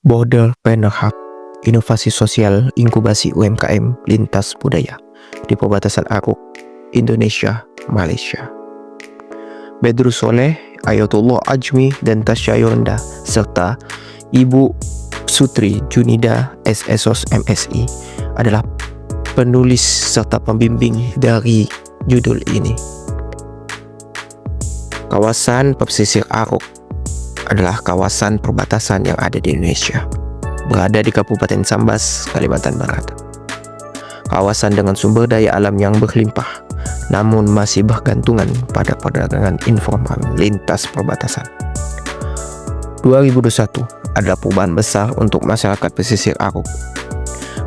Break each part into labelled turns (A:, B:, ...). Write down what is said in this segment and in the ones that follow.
A: Border Planner Hub, inovasi sosial inkubasi UMKM lintas budaya di perbatasan Aruk, Indonesia, Malaysia. Bedrus Soleh, Ayatullah Ajmi, dan Tasya Yonda, serta Ibu Sutri Junida SSOS MSI adalah penulis serta pembimbing dari judul ini. Kawasan pesisir Aruk adalah kawasan perbatasan yang ada di Indonesia, berada di Kabupaten Sambas, Kalimantan Barat. Kawasan dengan sumber daya alam yang berlimpah, namun masih bergantungan pada perdagangan informal lintas perbatasan. 2021 adalah perubahan besar untuk masyarakat pesisir Aruk.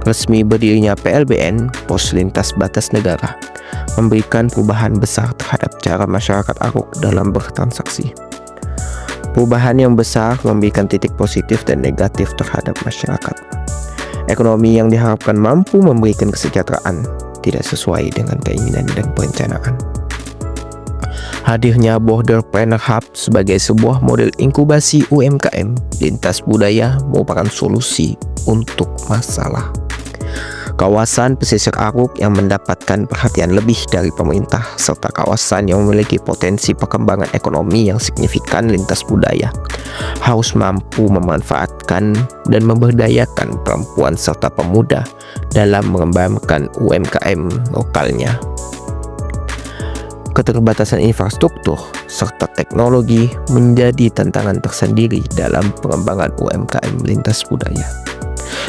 A: Resmi berdirinya PLBN, Pos Lintas Batas Negara, memberikan perubahan besar terhadap cara masyarakat Aruk dalam bertransaksi. Perubahan yang besar memberikan titik positif dan negatif terhadap masyarakat. Ekonomi yang diharapkan mampu memberikan kesejahteraan tidak sesuai dengan keinginan dan perencanaan. Hadirnya Border Planner Hub sebagai sebuah model inkubasi UMKM lintas budaya merupakan solusi untuk masalah. Kawasan pesisir Aruk yang mendapatkan perhatian lebih dari pemerintah serta kawasan yang memiliki potensi perkembangan ekonomi yang signifikan lintas budaya harus mampu memanfaatkan dan memberdayakan perempuan serta pemuda dalam mengembangkan UMKM lokalnya. Keterbatasan infrastruktur serta teknologi menjadi tantangan tersendiri dalam pengembangan UMKM lintas budaya,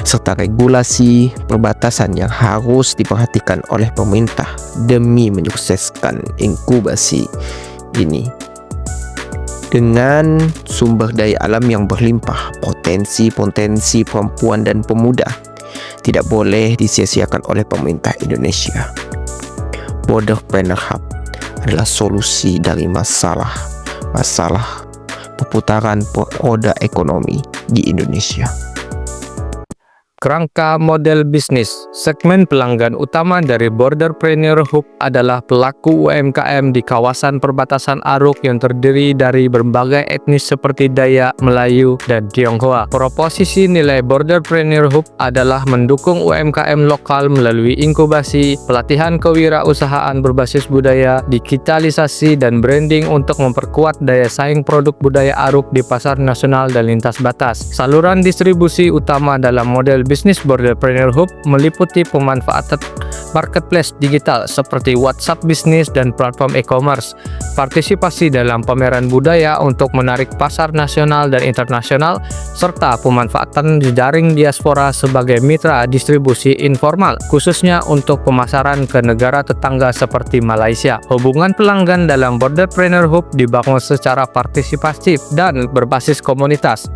A: serta regulasi perbatasan yang harus diperhatikan oleh pemerintah demi menyukseskan inkubasi ini. Dengan sumber daya alam yang berlimpah, potensi perempuan dan pemuda tidak boleh disia-siakan oleh pemerintah Indonesia. Border Planner Hub adalah solusi dari masalah perputaran roda ekonomi di Indonesia.
B: Kerangka model bisnis. Segmen pelanggan utama dari Border Planner Hub adalah pelaku UMKM di kawasan perbatasan Aruk yang terdiri dari berbagai etnis seperti Dayak, Melayu, dan Tionghoa. Proposisi nilai Border Planner Hub adalah mendukung UMKM lokal melalui inkubasi, pelatihan kewirausahaan berbasis budaya, digitalisasi, dan branding untuk memperkuat daya saing produk budaya Aruk di pasar nasional dan lintas batas. Saluran distribusi utama dalam model bisnis Border Planner Hub meliputi pemanfaatan marketplace digital seperti WhatsApp Business dan platform e-commerce, partisipasi dalam pameran budaya untuk menarik pasar nasional dan internasional, serta pemanfaatan jaring diaspora sebagai mitra distribusi informal, khususnya untuk pemasaran ke negara tetangga seperti Malaysia. Hubungan pelanggan dalam Border Planner Hub dibangun secara partisipatif dan berbasis komunitas,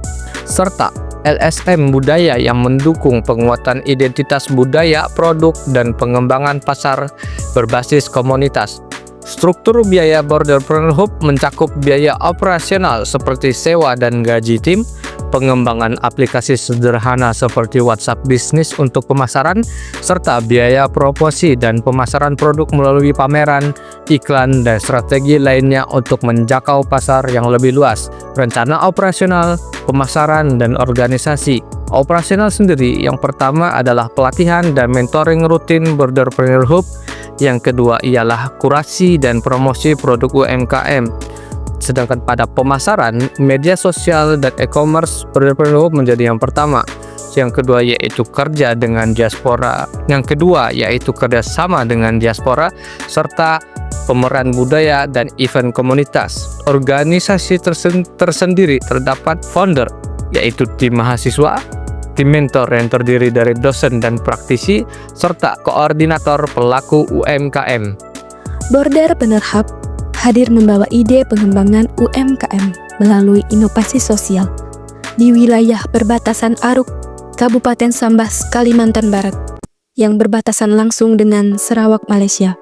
B: serta LSM budaya yang mendukung penguatan identitas budaya, produk, dan pengembangan pasar berbasis komunitas. Struktur biaya Border Planner Hub mencakup biaya operasional seperti sewa dan gaji tim, pengembangan aplikasi sederhana seperti WhatsApp Business untuk pemasaran, serta biaya promosi dan pemasaran produk melalui pameran, iklan, dan strategi lainnya untuk menjangkau pasar yang lebih luas. Rencana operasional, pemasaran, dan organisasi. Operasional sendiri, yang pertama adalah pelatihan dan mentoring rutin Border Planner Hub. Yang kedua ialah kurasi dan promosi produk UMKM. Sedangkan pada pemasaran, media sosial dan e-commerce, Border Planner Hub menjadi yang pertama. Yang kedua yaitu kerja dengan diaspora. Yang kedua yaitu kerjasama dengan diaspora, serta pemeran budaya dan event komunitas. Organisasi tersendiri terdapat founder, yaitu tim mahasiswa, tim mentor yang terdiri dari dosen dan praktisi, serta koordinator pelaku UMKM.
C: Border Planner Hub hadir membawa ide pengembangan UMKM melalui inovasi sosial di wilayah perbatasan Aruk, Kabupaten Sambas, Kalimantan Barat, yang berbatasan langsung dengan Sarawak, Malaysia.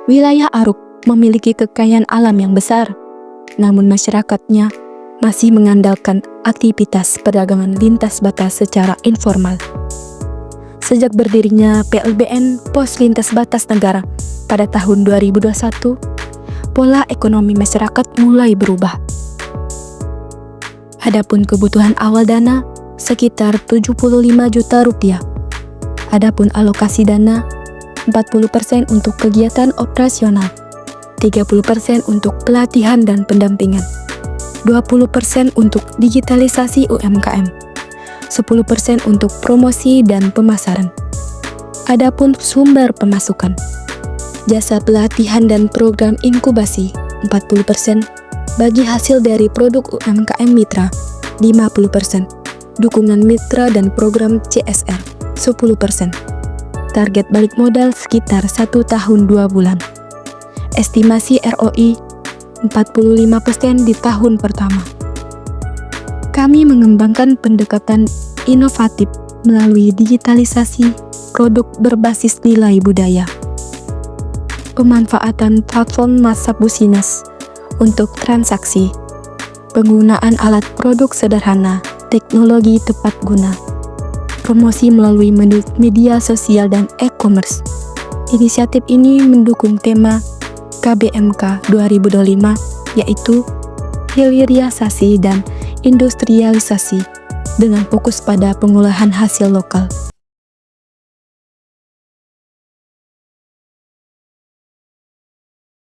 C: Wilayah Aruk memiliki kekayaan alam yang besar, namun masyarakatnya masih mengandalkan aktivitas perdagangan lintas batas secara informal. Sejak berdirinya PLBN Pos Lintas Batas Negara pada tahun 2021, pola ekonomi masyarakat mulai berubah. Adapun kebutuhan awal dana sekitar 75 juta rupiah. Adapun alokasi dana 40% untuk kegiatan operasional, 30% untuk pelatihan dan pendampingan, 20% untuk digitalisasi UMKM, 10% untuk promosi dan pemasaran. Adapun sumber pemasukan, jasa pelatihan dan program inkubasi 40%, bagi hasil dari produk UMKM mitra 50%, dukungan mitra dan program CSR 10%. Target balik modal sekitar 1 tahun 2 bulan. Estimasi ROI 45% di tahun pertama. Kami mengembangkan pendekatan inovatif melalui digitalisasi produk berbasis nilai budaya. Pemanfaatan platform Masabusiness untuk transaksi, penggunaan alat produk sederhana, teknologi tepat guna, promosi melalui media sosial dan e-commerce. Inisiatif ini mendukung tema KBMK 2025, yaitu hilirisasi dan industrialisasi dengan fokus pada pengolahan hasil lokal.